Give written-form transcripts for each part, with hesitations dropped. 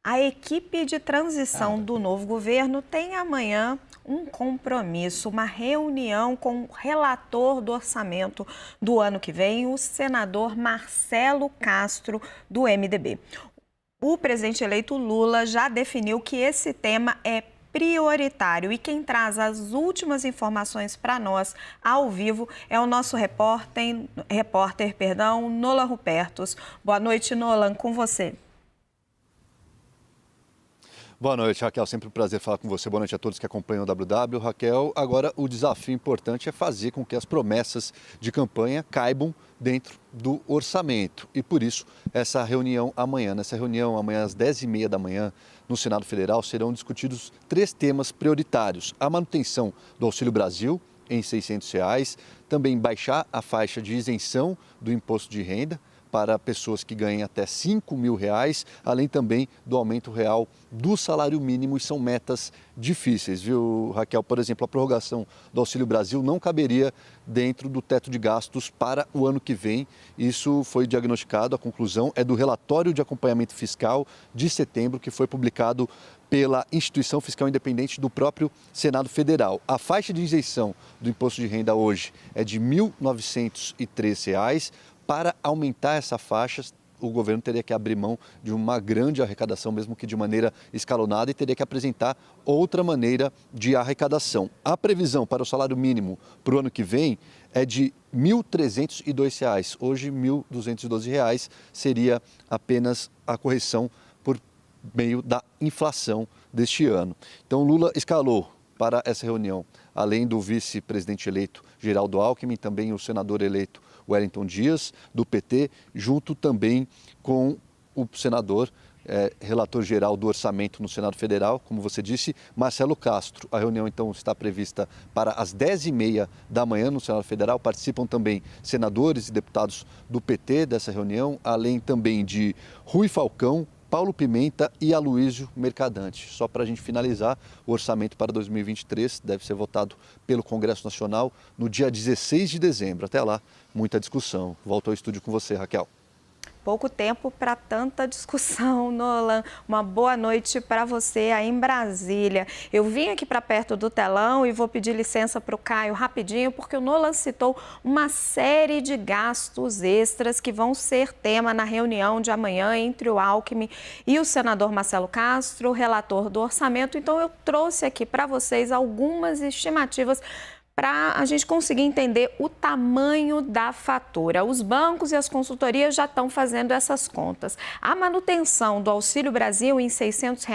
A equipe de transição do novo governo tem amanhã um compromisso, uma reunião com o relator do orçamento do ano que vem, o senador Marcelo Castro, do MDB. O presidente eleito Lula já definiu que esse tema é prioritário e quem traz as últimas informações para nós ao vivo é o nosso repórter, Nolan Rupertus. Boa noite, Nolan, com você. Boa noite, Raquel. Sempre um prazer falar com você. Boa noite a todos que acompanham o WW. Raquel, agora o desafio importante é fazer com que as promessas de campanha caibam dentro do orçamento. E por isso, essa reunião amanhã. Nessa reunião, amanhã às 10h30 da manhã, no Senado Federal, serão discutidos 3 temas prioritários. A manutenção do Auxílio Brasil em R$ 600, também baixar a faixa de isenção do imposto de renda para pessoas que ganhem até R$ 5.000, além também do aumento real do salário mínimo, e são metas difíceis, viu, Raquel? Por exemplo, a prorrogação do Auxílio Brasil não caberia dentro do teto de gastos para o ano que vem. Isso foi diagnosticado, a conclusão é do relatório de acompanhamento fiscal de setembro, que foi publicado pela Instituição Fiscal Independente do próprio Senado Federal. A faixa de isenção do imposto de renda hoje é de R$ 1.903. Para aumentar essa faixa, o governo teria que abrir mão de uma grande arrecadação, mesmo que de maneira escalonada, e teria que apresentar outra maneira de arrecadação. A previsão para o salário mínimo para o ano que vem é de R$ 1.302. Hoje, R$ 1.212 seria apenas a correção por meio da inflação deste ano. Então, Lula escalou para essa reunião, além do vice-presidente eleito Geraldo Alckmin, também o senador eleito Wellington Dias, do PT, junto também com o senador, relator geral do orçamento no Senado Federal, como você disse, Marcelo Castro. A reunião, então, está prevista para as 10h30 da manhã no Senado Federal. Participam também senadores e deputados do PT dessa reunião, além também de Rui Falcão, Paulo Pimenta e Aloysio Mercadante. Só para a gente finalizar, o orçamento para 2023 deve ser votado pelo Congresso Nacional no dia 16 de dezembro. Até lá, muita discussão. Volto ao estúdio com você, Raquel. Pouco tempo para tanta discussão, Nolan. Uma boa noite para você aí em Brasília. Eu vim aqui para perto do telão e vou pedir licença para o Caio rapidinho, porque o Nolan citou uma série de gastos extras que vão ser tema na reunião de amanhã entre o Alckmin e o senador Marcelo Castro, relator do orçamento. Então, eu trouxe aqui para vocês algumas estimativas para a gente conseguir entender o tamanho da fatura. Os bancos e as consultorias já estão fazendo essas contas. A manutenção do Auxílio Brasil em R$ 600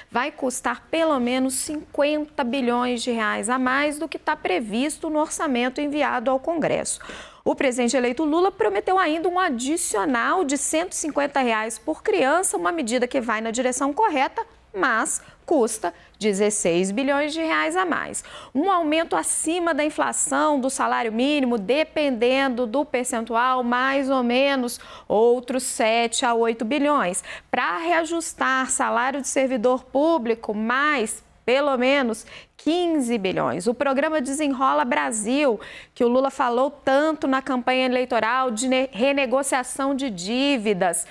vai custar pelo menos 50 bilhões de reais a mais do que está previsto no orçamento enviado ao Congresso. O presidente eleito Lula prometeu ainda um adicional de R$ 150 por criança, uma medida que vai na direção correta, mas custa 16 bilhões de reais a mais. Um aumento acima da inflação do salário mínimo, dependendo do percentual, mais ou menos outros 7 a 8 bilhões. Para reajustar salário de servidor público, mais pelo menos 15 bilhões. O programa Desenrola Brasil, que o Lula falou tanto na campanha eleitoral de renegociação de dívidas,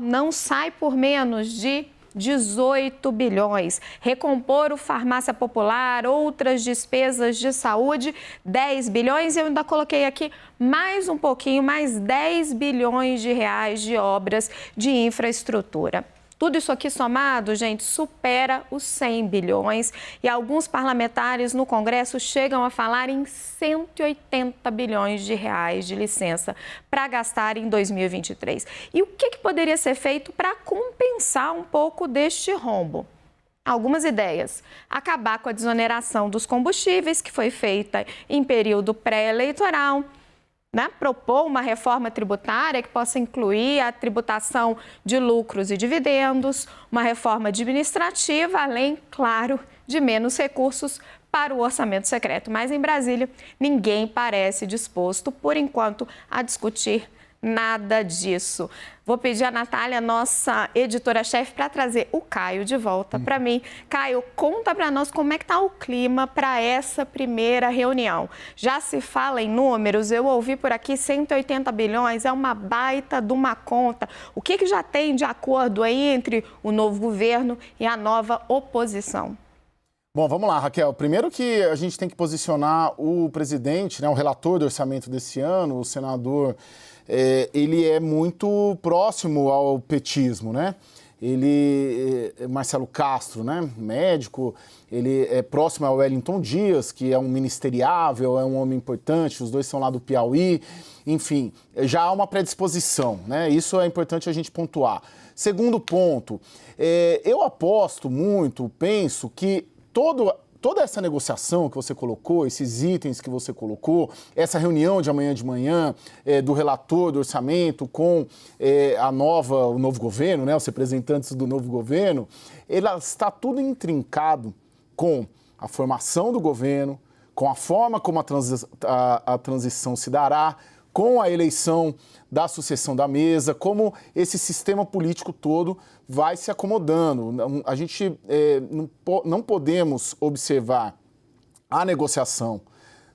não sai por menos de 18 bilhões. Recompor o Farmácia Popular, outras despesas de saúde, 10 bilhões. E eu ainda coloquei aqui mais um pouquinho, mais 10 bilhões de reais de obras de infraestrutura. Tudo isso aqui somado, gente, supera os 100 bilhões e alguns parlamentares no Congresso chegam a falar em 180 bilhões de reais de licença para gastar em 2023. E o que poderia ser feito para compensar um pouco deste rombo? Algumas ideias. Acabar com a desoneração dos combustíveis, que foi feita em período pré-eleitoral. Propor uma reforma tributária que possa incluir a tributação de lucros e dividendos, uma reforma administrativa, além, claro, de menos recursos para o orçamento secreto. Mas em Brasília, ninguém parece disposto, por enquanto, a discutir Nada disso. Vou pedir a Natália, nossa editora-chefe, para trazer o Caio de volta para mim. Caio, conta para nós como é que está o clima para essa primeira reunião. Já se fala em números, eu ouvi por aqui 180 bilhões, é uma baita de uma conta. O que já tem de acordo aí entre o novo governo e a nova oposição? Bom, vamos lá, Raquel. Primeiro que a gente tem que posicionar o presidente, né, o relator do orçamento desse ano, o senador, ele é muito próximo ao petismo, né? Marcelo Castro, né, médico, ele é próximo ao Wellington Dias, que é um ministeriável, é um homem importante, os dois são lá do Piauí, enfim, já há uma predisposição, né? Isso é importante a gente pontuar. Segundo ponto, eu aposto muito, penso que toda essa negociação que você colocou, esses itens que você colocou, essa reunião de amanhã de manhã do relator do orçamento com o novo governo, né, os representantes do novo governo, ela está tudo intrincado com a formação do governo, com a forma como a transição se dará, com a eleição da sucessão da mesa, como esse sistema político todo vai se acomodando. A gente não podemos observar a negociação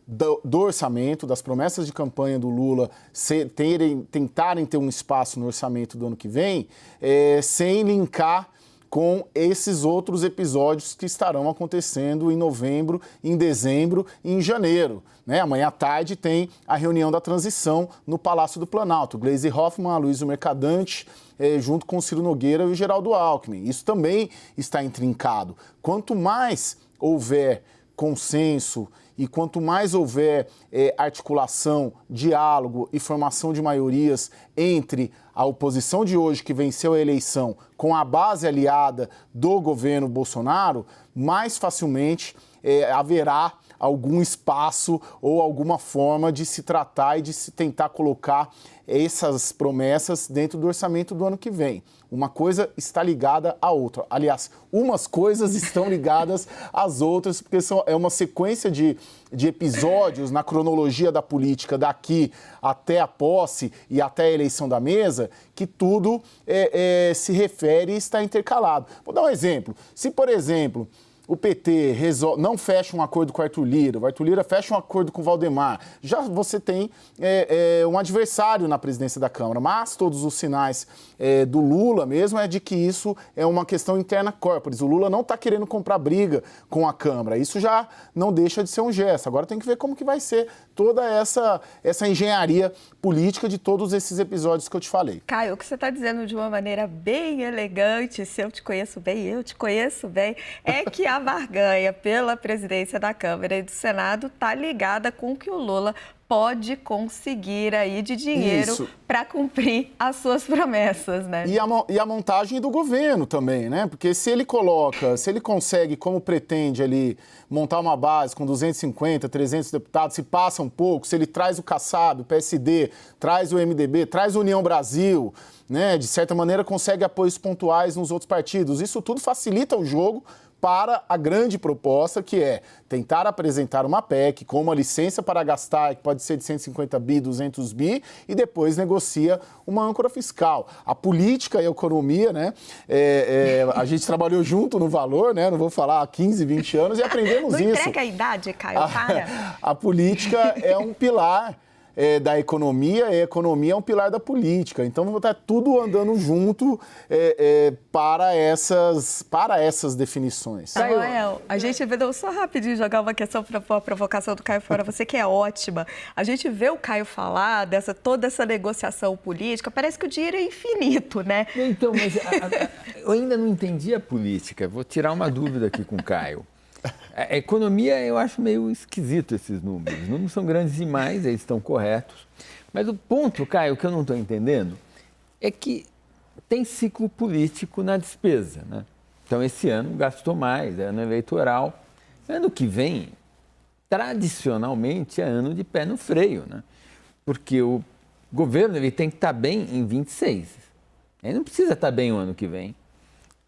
do orçamento, das promessas de campanha do Lula tentarem ter um espaço no orçamento do ano que vem, sem linkar com esses outros episódios que estarão acontecendo em novembro, em dezembro e em janeiro. Né? Amanhã à tarde tem a reunião da transição no Palácio do Planalto. Gleisi Hoffmann, Aloysio Mercadante, junto com o Ciro Nogueira e o Geraldo Alckmin. Isso também está intrincado. Quanto mais houver consenso e quanto mais houver articulação, diálogo e formação de maiorias entre a oposição de hoje, que venceu a eleição, com a base aliada do governo Bolsonaro, mais facilmente haverá algum espaço ou alguma forma de se tratar e de se tentar colocar essas promessas dentro do orçamento do ano que vem. Uma coisa está ligada à outra. Aliás, umas coisas estão ligadas às outras, porque é uma sequência de episódios na cronologia da política daqui até a posse e até a eleição da mesa, que tudo se refere e está intercalado. Vou dar um exemplo. Se, por exemplo, o PT não fecha um acordo com o Arthur Lira, o Arthur Lira fecha um acordo com o Valdemar, já você tem um adversário na presidência da Câmara, mas todos os sinais do Lula mesmo é de que isso é uma questão interna corporis. O Lula não está querendo comprar briga com a Câmara, isso já não deixa de ser um gesto. Agora tem que ver como que vai ser toda essa engenharia política de todos esses episódios que eu te falei. Caio, o que você está dizendo de uma maneira bem elegante, se eu te conheço bem, eu te conheço bem, é que a barganha pela presidência da Câmara e do Senado está ligada com o que o Lula pode conseguir aí de dinheiro para cumprir as suas promessas, né? E a montagem do governo também, né? Porque se ele consegue, como pretende ali, montar uma base com 250, 300 deputados, se passa um pouco, se ele traz o Kassab, o PSD, traz o MDB, traz a União Brasil, né? De certa maneira consegue apoios pontuais nos outros partidos. Isso tudo facilita o jogo para a grande proposta, que é tentar apresentar uma PEC com uma licença para gastar, que pode ser de 150 bi, 200 bi, e depois negocia uma âncora fiscal. A política e a economia, né? A gente trabalhou junto no Valor, né? Não vou falar há 15, 20 anos, e aprendemos não isso. Não entrega a idade, Caio, para. A política é um pilar da economia, e a economia é um pilar da política. Então, está tudo andando junto para essas definições. Samuel, a gente vê, só rapidinho jogar uma questão para a provocação do Caio fora, você que é ótima. A gente vê o Caio falar toda essa negociação política, parece que o dinheiro é infinito, né? Então, mas eu ainda não entendi a política. Vou tirar uma dúvida aqui com o Caio. A economia, eu acho meio esquisito esses números. Os números são grandes demais, eles estão corretos. Mas o ponto, Caio, que eu não estou entendendo é que tem ciclo político na despesa, né? Então, esse ano gastou mais, é ano eleitoral. Ano que vem, tradicionalmente, é ano de pé no freio, né? Porque o governo ele tem que estar bem em 26. Ele não precisa estar bem o ano que vem.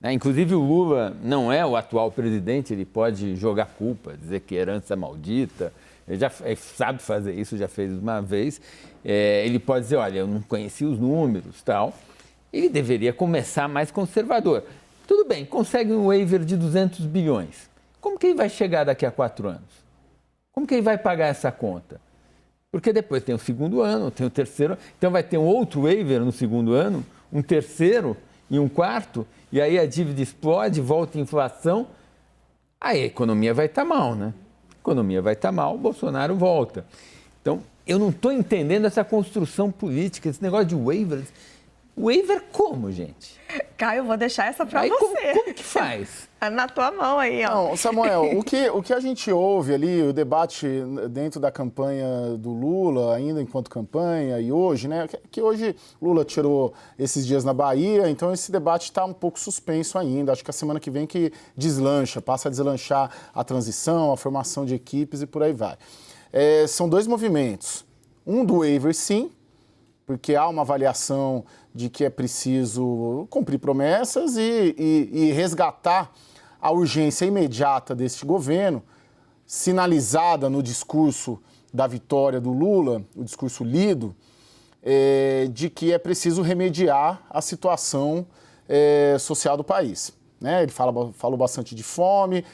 Inclusive, o Lula não é o atual presidente, ele pode jogar culpa, dizer que a herança é maldita, ele já sabe fazer isso, já fez uma vez. Ele pode dizer, olha, eu não conheci os números, tal. Ele deveria começar mais conservador. Tudo bem, consegue um waiver de 200 bilhões. Como que ele vai chegar daqui a 4 anos? Como que ele vai pagar essa conta? Porque depois tem o segundo ano, tem o terceiro, então vai ter um outro waiver no segundo ano, um terceiro e um quarto, e aí a dívida explode, volta a inflação, aí a economia vai estar mal, né? A economia vai estar mal, o Bolsonaro volta. Então, eu não estou entendendo essa construção política, esse negócio de waivers. Waiver como, gente? Caio, eu vou deixar essa para Aí, você. como que faz? Na tua mão aí, ó. Não, Samuel, o que a gente ouve ali, o debate dentro da campanha do Lula, ainda enquanto campanha, e hoje, né? Que hoje Lula tirou esses dias na Bahia, então esse debate está um pouco suspenso ainda. Acho que a semana que vem que deslancha, passa a deslanchar a transição, a formação de equipes e por aí vai. São 2 movimentos. Um do waiver, sim, porque há uma avaliação de que é preciso cumprir promessas e resgatar a urgência imediata deste governo, sinalizada no discurso da vitória do Lula, o discurso lido, de que é preciso remediar a situação social do país. Né? Ele falou bastante de fome,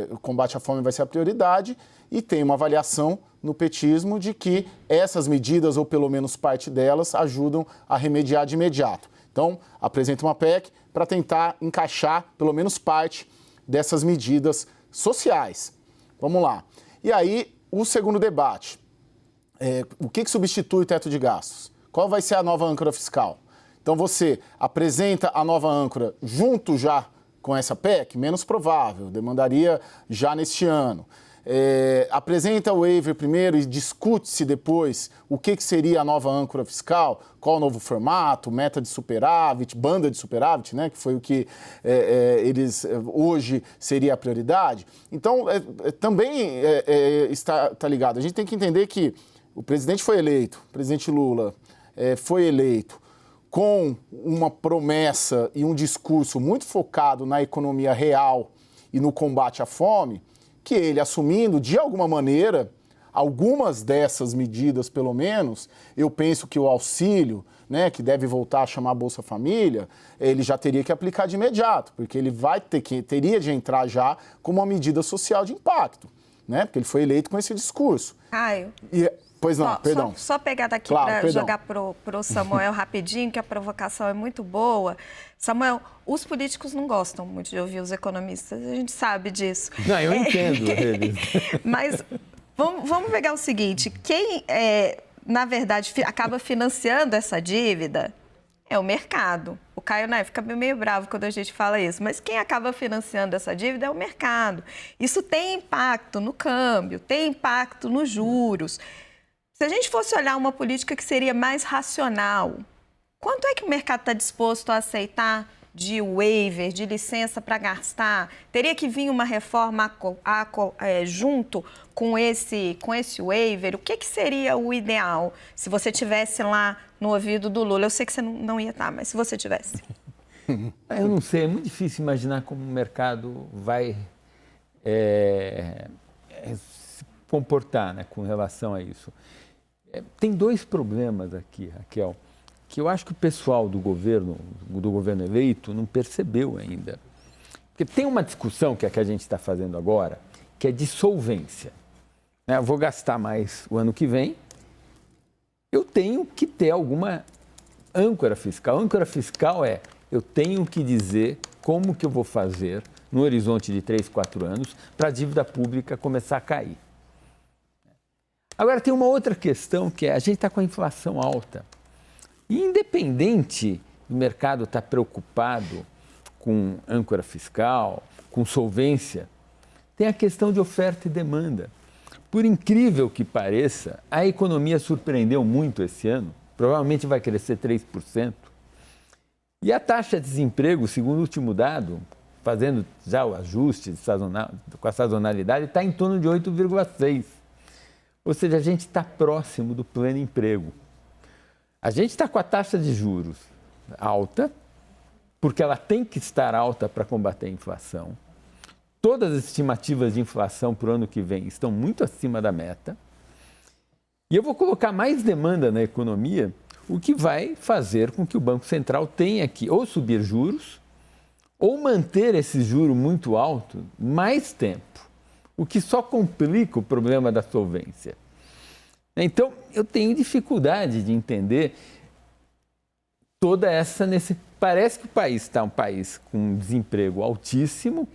o combate à fome vai ser a prioridade, e tem uma avaliação no petismo de que essas medidas, ou pelo menos parte delas, ajudam a remediar de imediato. Então, apresenta uma PEC para tentar encaixar pelo menos parte dessas medidas sociais. Vamos lá. E aí, o segundo debate. O que substitui o teto de gastos? Qual vai ser a nova âncora fiscal? Então, você apresenta a nova âncora junto já com essa PEC? Menos provável, demandaria já neste ano. Apresenta o waiver primeiro e discute-se depois o que seria a nova âncora fiscal, qual o novo formato, meta de superávit, banda de superávit, né, que foi o que eles hoje seria a prioridade. Então, também está ligado. A gente tem que entender que o presidente foi eleito, o presidente Lula foi eleito com uma promessa e um discurso muito focado na economia real e no combate à fome, que ele assumindo, de alguma maneira, algumas dessas medidas, pelo menos, eu penso que o auxílio, né, que deve voltar a chamar Bolsa Família, ele já teria que aplicar de imediato, porque ele teria de entrar já com uma medida social de impacto, né, porque ele foi eleito com esse discurso. Caio. Pois não, perdão. Só pegar daqui Claro, para jogar pro Samuel rapidinho, que a provocação é muito boa. Samuel, os políticos não gostam muito de ouvir os economistas, a gente sabe disso. Não, eu entendo eles. Mas vamos pegar o seguinte, quem, na verdade, acaba financiando essa dívida é o mercado. O Caio, né, fica meio bravo quando a gente fala isso, mas quem acaba financiando essa dívida é o mercado. Isso tem impacto no câmbio, tem impacto nos juros. Se a gente fosse olhar uma política que seria mais racional, quanto é que o mercado está disposto a aceitar de waiver, de licença para gastar? Teria que vir uma reforma junto com esse waiver? O que seria o ideal se você tivesse lá no ouvido do Lula? Eu sei que você não ia estar, mas se você tivesse. Eu não sei, é muito difícil imaginar como o mercado vai se comportar, né, com relação a isso. Tem 2 problemas aqui, Raquel, que eu acho que o pessoal do governo eleito não percebeu ainda. Porque tem uma discussão que é a que a gente está fazendo agora, que é de solvência. Eu vou gastar mais o ano que vem, eu tenho que ter alguma âncora fiscal. A âncora fiscal eu tenho que dizer como que eu vou fazer no horizonte de 3, 4 anos para a dívida pública começar a cair. Agora, tem uma outra questão, que a gente está com a inflação alta. E independente do mercado estar preocupado com âncora fiscal, com solvência, tem a questão de oferta e demanda. Por incrível que pareça, a economia surpreendeu muito esse ano, provavelmente vai crescer 3%. E a taxa de desemprego, segundo o último dado, fazendo já o ajuste com a sazonalidade, está em torno de 8,6%. Ou seja, a gente está próximo do pleno emprego. A gente está com a taxa de juros alta, porque ela tem que estar alta para combater a inflação. Todas as estimativas de inflação para o ano que vem estão muito acima da meta. E eu vou colocar mais demanda na economia, o que vai fazer com que o Banco Central tenha que ou subir juros ou manter esse juro muito alto mais tempo, o que só complica o problema da solvência. Então, eu tenho dificuldade de entender toda essa necessidade. Parece que o país está um país com desemprego altíssimo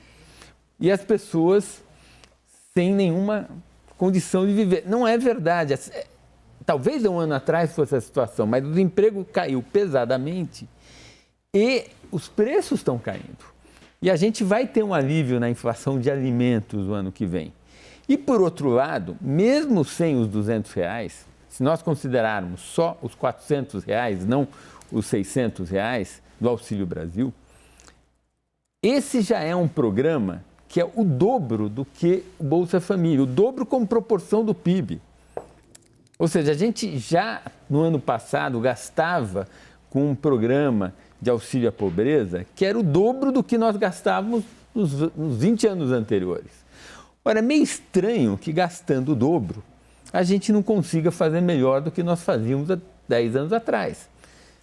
e as pessoas sem nenhuma condição de viver. Não é verdade. Talvez um ano atrás fosse a situação, mas o desemprego caiu pesadamente e os preços estão caindo. E a gente vai ter um alívio na inflação de alimentos no ano que vem. E, por outro lado, mesmo sem os R$200, se nós considerarmos só os R$400, não os R$600 do Auxílio Brasil, esse já é um programa que é o dobro do que o Bolsa Família, o dobro como proporção do PIB. Ou seja, a gente já no ano passado gastava com um programa de auxílio à pobreza que era o dobro do que nós gastávamos nos 20 anos anteriores. Ora, é meio estranho que gastando o dobro a gente não consiga fazer melhor do que nós fazíamos há 10 anos atrás.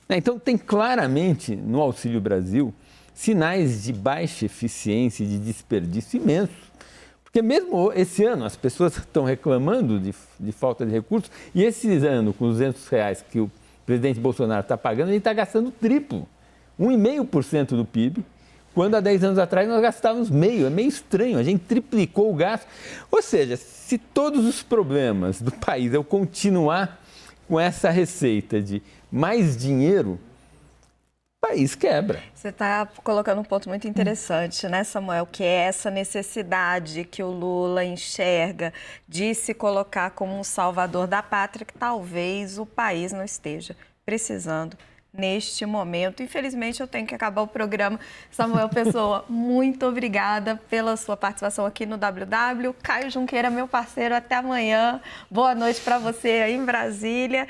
Então, tem claramente no Auxílio Brasil sinais de baixa eficiência e de desperdício imensos. Porque mesmo esse ano as pessoas estão reclamando de falta de recursos e esse ano, com os R$200 que o presidente Bolsonaro está pagando, ele está gastando triplo, 1,5% do PIB, quando há 10 anos atrás nós gastávamos meio. É meio estranho, a gente triplicou o gasto. Ou seja, se todos os problemas do país eu continuar com essa receita de mais dinheiro, o país quebra. Você está colocando um ponto muito interessante, né, Samuel? Que é essa necessidade que o Lula enxerga de se colocar como um salvador da pátria, que talvez o país não esteja precisando neste momento. Infelizmente, eu tenho que acabar o programa. Samuel Pessoa, muito obrigada pela sua participação aqui no WW. Caio Junqueira, meu parceiro, até amanhã. Boa noite para você aí em Brasília.